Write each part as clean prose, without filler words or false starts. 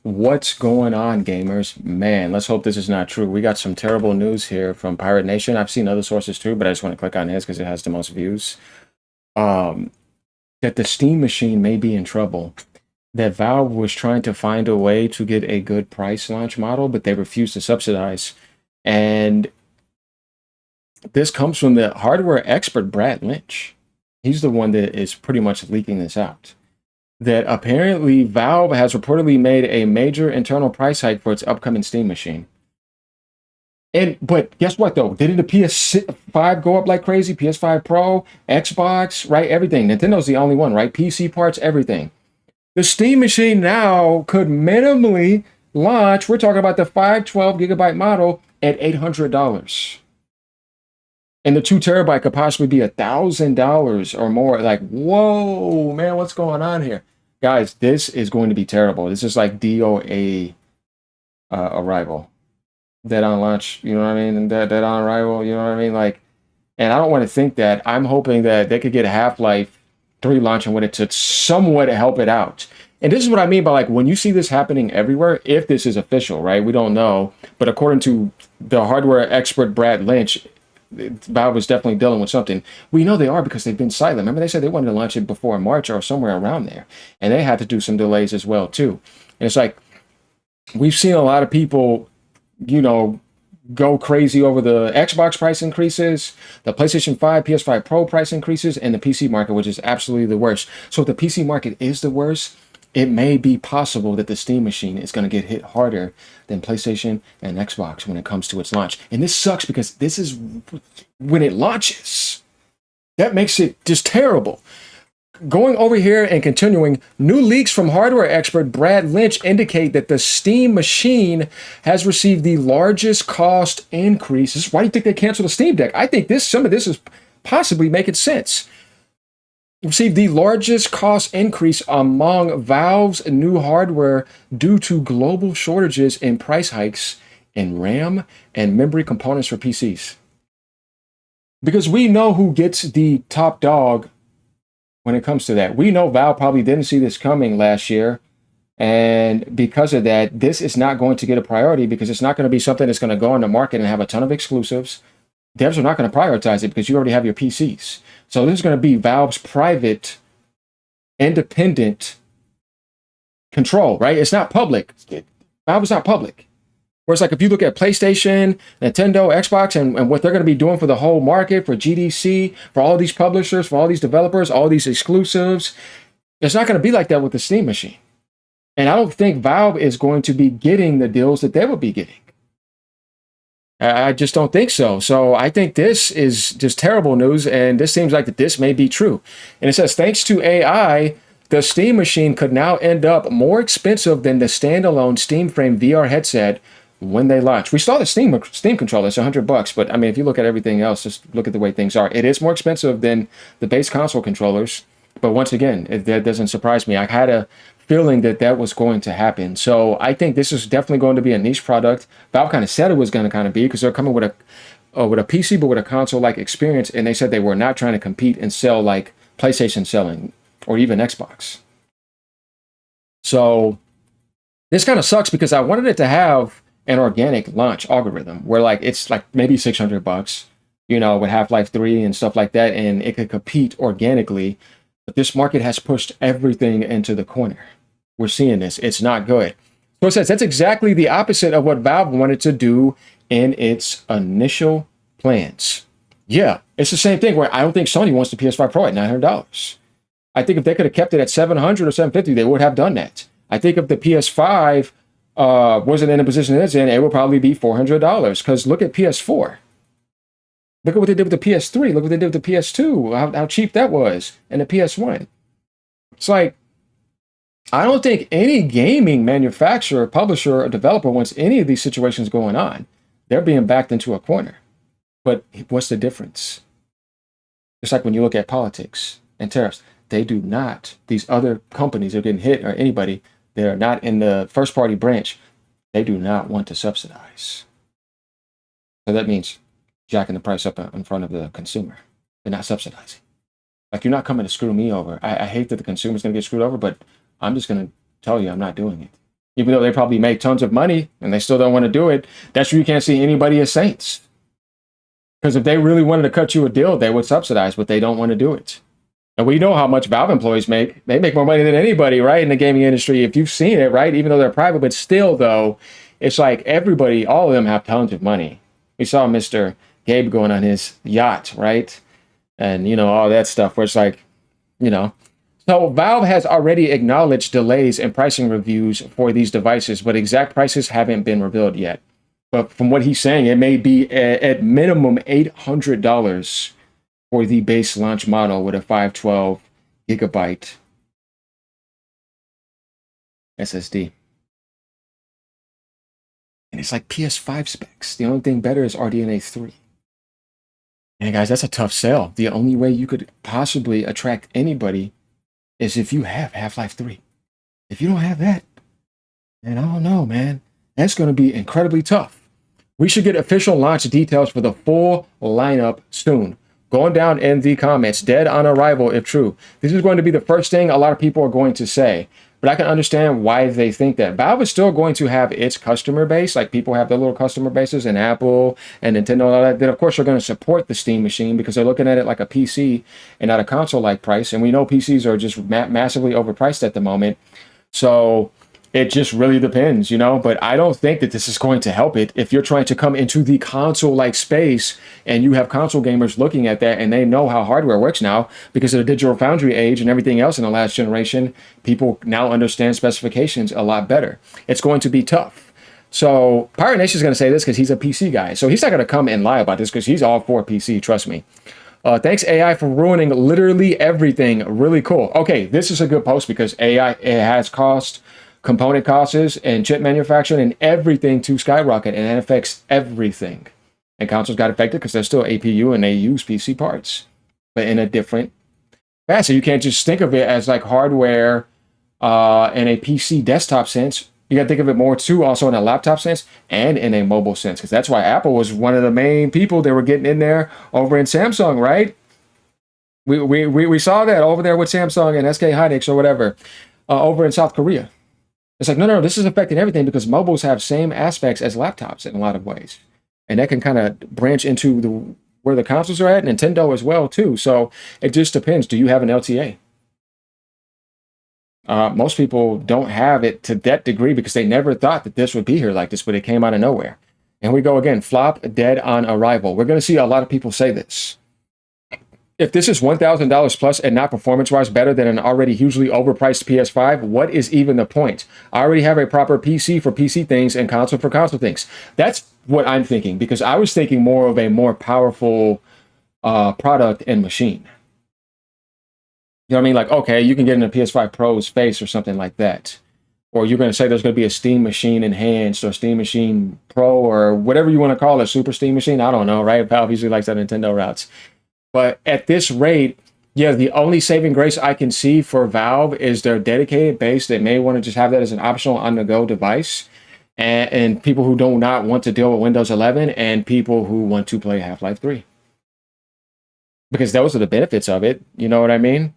What's going on, gamers? Man, let's hope this is not true. We got some terrible news here from Pirate Nation. I've seen other sources too, but I just want to click on his because it has the most views. Um, that the Steam machine may be in trouble. That Valve was trying to find a way to get a good price launch model, but they refused to subsidize. And this comes from the hardware expert Brad Lynch. He's the one that is pretty much leaking this out. That apparently Valve has reportedly made a major internal price hike for its upcoming Steam machine. But guess what though? Didn't the PS5 go up like crazy? PS5 Pro, Xbox, right? Everything. Nintendo's the only one, right? PC parts, everything. The Steam machine now could minimally launch. We're talking about the 512 gigabyte model at $800. And the 2 terabyte could possibly be $1,000 or more. Like, whoa, man, what's going on here? Guys, this is going to be terrible. This is like DOA Arrival. Dead on launch, you know what I mean? And dead on arrival, you know what I mean? Like, and I don't want to think that. I'm hoping that they could get Half-Life 3 launching with it to somewhat help it out. And this is what I mean by like when you see this happening everywhere, if this is official, right? We don't know. But according to the hardware expert Brad Lynch, Valve is definitely dealing with something. We know they are because they've been silent. Remember, they said they wanted to launch it before March or somewhere around there. And they had to do some delays as well, too. And it's like, we've seen a lot of people, go crazy over the Xbox price increases, the PlayStation 5, PS5 Pro price increases, and the PC market, which is absolutely the worst. So if the PC market is the worst, it may be possible that the Steam machine is going to get hit harder than PlayStation and Xbox when it comes to its launch. And this sucks because this is when it launches. That makes it just terrible. Going over here and continuing, new leaks from hardware expert Brad Lynch indicate that the Steam machine has received the largest cost increases. Why do you think they canceled the Steam Deck? I think some of this is possibly making sense. Received the largest cost increase among Valve's new hardware due to global shortages and price hikes in RAM and memory components for PCs. Because we know who gets the top dog when it comes to that. We know Valve probably didn't see this coming last year. And because of that, this is not going to get a priority because it's not going to be something that's going to go on the market and have a ton of exclusives. Devs are not going to prioritize it because you already have your PCs. So this is going to be Valve's private, independent control, right? It's not public. Valve is not public. Whereas like if you look at PlayStation, Nintendo, Xbox, and what they're going to be doing for the whole market, for GDC, for all these publishers, for all these developers, all these exclusives, it's not going to be like that with the Steam machine. And I don't think Valve is going to be getting the deals that they would be getting. I just don't think so. So I think this is just terrible news, and this seems like that this may be true. And it says, thanks to AI, the Steam machine could now end up more expensive than the standalone Steam Frame VR headset when they launch. We saw the Steam controller, it's $100, but I mean, if you look at everything else, just look at the way things are. It is more expensive than the base console controllers, but once again, that doesn't surprise me. I had a feeling that was going to happen. So I think this is definitely going to be a niche product. Valve kind of said it was going to kind of be because they're coming with a PC, but with a console-like experience, and they said they were not trying to compete and sell like PlayStation selling or even Xbox. So this kind of sucks because I wanted it to have an organic launch algorithm where like it's like maybe $600, with Half-Life 3 and stuff like that, and it could compete organically. But this market has pushed everything into the corner. We're seeing this. It's not good. So it says that's exactly the opposite of what Valve wanted to do in its initial plans. Yeah, it's the same thing where I don't think Sony wants the PS5 Pro at $900. I think if they could have kept it at $700 or $750, they would have done that. I think if the PS5 wasn't in a position it's in, it would probably be $400. Because look at PS4. Look at what they did with the PS3. Look what they did with the PS2. How cheap that was. And the PS1. It's like, I don't think any gaming manufacturer, publisher, or developer wants any of these situations going on. They're being backed into a corner. But what's the difference? It's like when you look at politics and tariffs. They do not, these other companies that are getting hit or anybody, they're not in the first party branch. They do not want to subsidize. So that means jacking the price up in front of the consumer. They're not subsidizing. Like, you're not coming to screw me over. I hate that the consumer's going to get screwed over, but I'm just going to tell you I'm not doing it. even though they probably make tons of money and they still don't want to do it. That's where you can't see anybody as saints. Because if they really wanted to cut you a deal, they would subsidize, but they don't want to do it. And we know how much Valve employees make. They make more money than anybody, right, in the gaming industry. If you've seen it, right, even though they're private, but still, though, it's like everybody, all of them have tons of money. We saw Mr. Gabe going on his yacht, right? And, you know, all that stuff where it's like, you know. So Valve has already acknowledged delays in pricing reviews for these devices, but exact prices haven't been revealed yet. But from what he's saying, it may be at minimum $800 for the base launch model with a 512 gigabyte SSD. And it's like PS5 specs. The only thing better is RDNA 3. And guys, that's a tough sell. The only way you could possibly attract anybody is if you have Half-Life 3. If you don't have that, then I don't know, man. That's going to be incredibly tough. We should get official launch details for the full lineup soon. Going down in the comments, dead on arrival if true. This is going to be the first thing a lot of people are going to say. But I can understand why they think that. Valve is still going to have its customer base, like people have their little customer bases, and Apple and Nintendo and all that. Then, of course, they're going to support the Steam machine because they're looking at it like a PC and not a console-like price. And we know PCs are just massively overpriced at the moment. So it just really depends, you know, but I don't think that this is going to help it. If you're trying to come into the console-like space and you have console gamers looking at that and they know how hardware works now because of the digital foundry age and everything else in the last generation, people now understand specifications a lot better. It's going to be tough. So Pirate Nation is going to say this because he's a PC guy. So he's not going to come and lie about this because he's all for PC, trust me. Thanks AI for ruining literally everything. Really cool. Okay, this is a good post because AI, it has cost, component costs and chip manufacturing and everything to skyrocket, and that affects everything. And consoles got affected because they're still APU and they use PC parts, but in a different fashion. You can't just think of it as like hardware in a PC desktop sense. You got to think of it more too, also in a laptop sense and in a mobile sense, because that's why Apple was one of the main people that were getting in there over in Samsung, right? We saw that over there with Samsung and SK Hynix or whatever over in South Korea. It's like, no, this is affecting everything because mobiles have same aspects as laptops in a lot of ways. And that can kind of branch into where the consoles are at, Nintendo as well, too. So it just depends. Do you have an LTA? Most people don't have it to that degree because they never thought that this would be here like this, but it came out of nowhere. And we go again, flop, dead on arrival. We're going to see a lot of people say this. If this is $1,000 plus and not performance-wise better than an already hugely overpriced PS5, what is even the point? I already have a proper PC for PC things and console for console things. That's what I'm thinking, because I was thinking more of a more powerful product and machine. You know what I mean? Like, okay, you can get in a PS5 Pro's face or something like that. Or you're going to say there's going to be a Steam Machine Enhanced or Steam Machine Pro or whatever you want to call it, Super Steam Machine. I don't know, right? Valve usually likes that Nintendo routes. But at this rate, yeah, the only saving grace I can see for Valve is their dedicated base. They may want to just have that as an optional on-the-go device. And people who do not want to deal with Windows 11 and people who want to play Half-Life 3. Because those are the benefits of it. You know what I mean?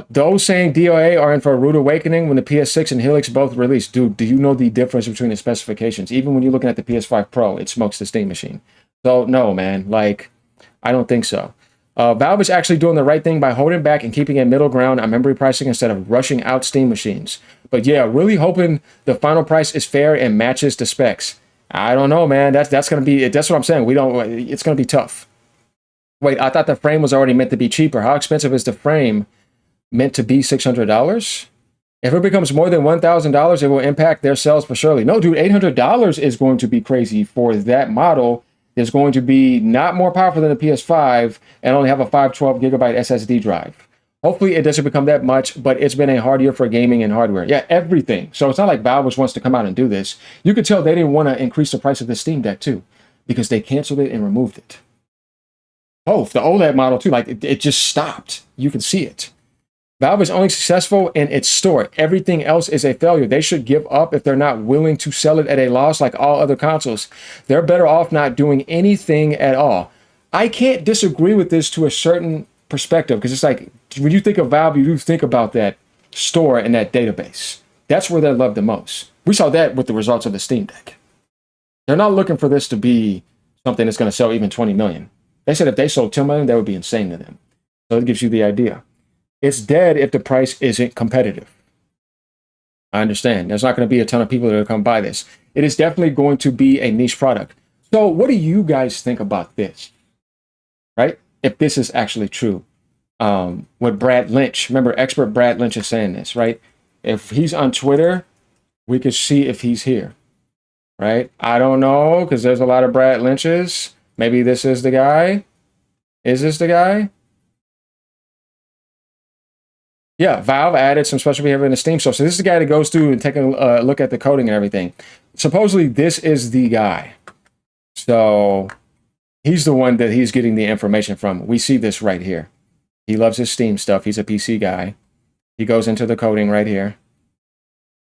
Those saying DOA are in for a rude awakening when the PS6 and Helix both released. Dude, do you know the difference between the specifications? Even when you're looking at the PS5 Pro, it smokes the Steam machine. So, no, man. Like, I don't think so. Valve is actually doing the right thing by holding back and keeping a middle ground on memory pricing instead of rushing out Steam machines. But yeah, really hoping the final price is fair and matches the specs. I don't know, man. That's going to be, that's what I'm saying. It's going to be tough. Wait, I thought the frame was already meant to be cheaper. How expensive is the frame meant to be? $600? If it becomes more than $1,000, it will impact their sales for surely. No, dude, $800 is going to be crazy for that model. Is going to be not more powerful than the PS5 and only have a 512 gigabyte SSD drive. Hopefully it doesn't become that much, but it's been a hard year for gaming and hardware. Yeah, everything. So it's not like Valve just wants to come out and do this. You could tell they didn't want to increase the price of the Steam Deck too, because they canceled it and removed it. Oh, the OLED model too, like it just stopped. You can see it. Valve is only successful in its store. Everything else is a failure. They should give up if they're not willing to sell it at a loss like all other consoles. They're better off not doing anything at all. I can't disagree with this to a certain perspective, because it's like, when you think of Valve, you do think about that store and that database. That's where they're loved the most. We saw that with the results of the Steam Deck. They're not looking for this to be something that's going to sell even 20 million. They said if they sold 10 million, that would be insane to them. So it gives you the idea. It's dead if the price isn't competitive. I understand. There's not going to be a ton of people that will come buy this. It is definitely going to be a niche product. So what do you guys think about this? Right? If this is actually true. What Brad Lynch, remember expert Brad Lynch is saying this, right? If he's on Twitter, we could see if he's here. Right? I don't know, because there's a lot of Brad Lynches. Maybe this is the guy. Is this the guy? Yeah, Valve added some special behavior in the Steam store. So this is the guy that goes through and take a look at the coding and everything. Supposedly, this is the guy. So he's the one that he's getting the information from. We see this right here. He loves his Steam stuff. He's a PC guy. He goes into the coding right here.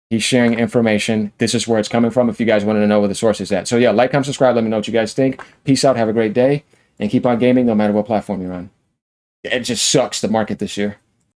He's sharing information. This is where it's coming from if you guys wanted to know where the source is at. So yeah, like, comment, subscribe. Let me know what you guys think. Peace out. Have a great day. And keep on gaming no matter what platform you're on. It just sucks, the market this year.